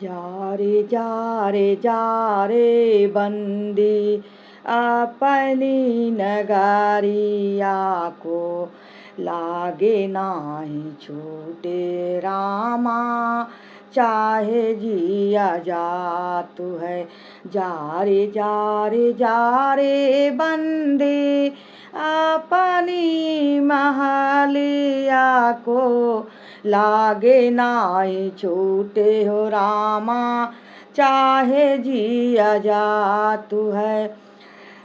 जा रे बंदी अपनी नगरिया को, लागे नाही छूटे रामा चाहे जिया जात है। जा रे बंदी अपनी महलिया को, लागे नाही छूटे हो रामा चाहे जिया जातु है।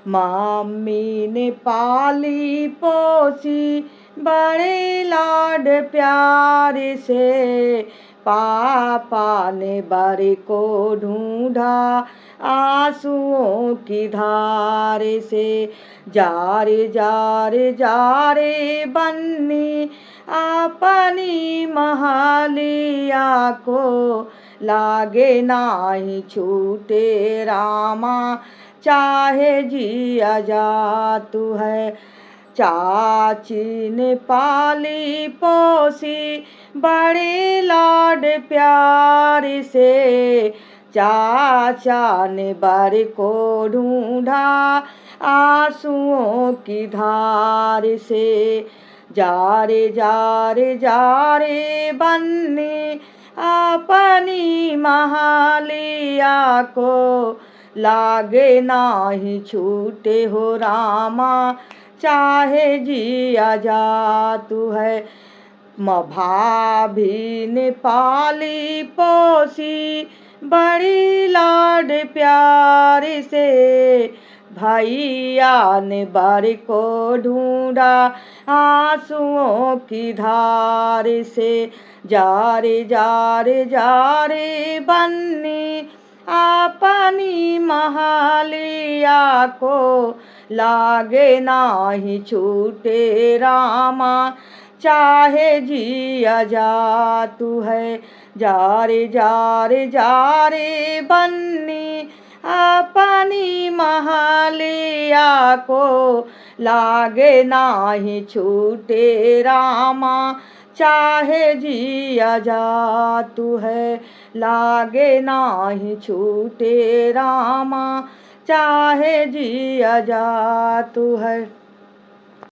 मम्मी ने पाली पोसी बड़े लाड प्यार से, पापा ने बर को ढूंढा आंसुओं की धार से। जा रे बन्नी अपनी महलिया को, लागे नाही छूटे रामा चाहे जिया जातु है। चाची ने पाली पोसी बड़े लाड प्यार से, चाचा ने बर को ढूंढा आंसुओं की धार से। जा रे बन्नी अपनी महलिया को, लागे नाही छूटे हो रामा चाहे जिया जातु है। भाभी ने पाली पोसी बड़ी लाड प्यार से, भैया ने बर को ढूंढा आंसुओं की धार से। जा रे बन्नी अपनी महलिया को, लागे नाही छूटे रामा चाहे जिया जातु है। जा रे बन्नी अपनी महलिया को, लागे नाही छूटे रामा चाहे जिया जातु है। लागे नाही छूटे रामा चाहे जिया जातु है।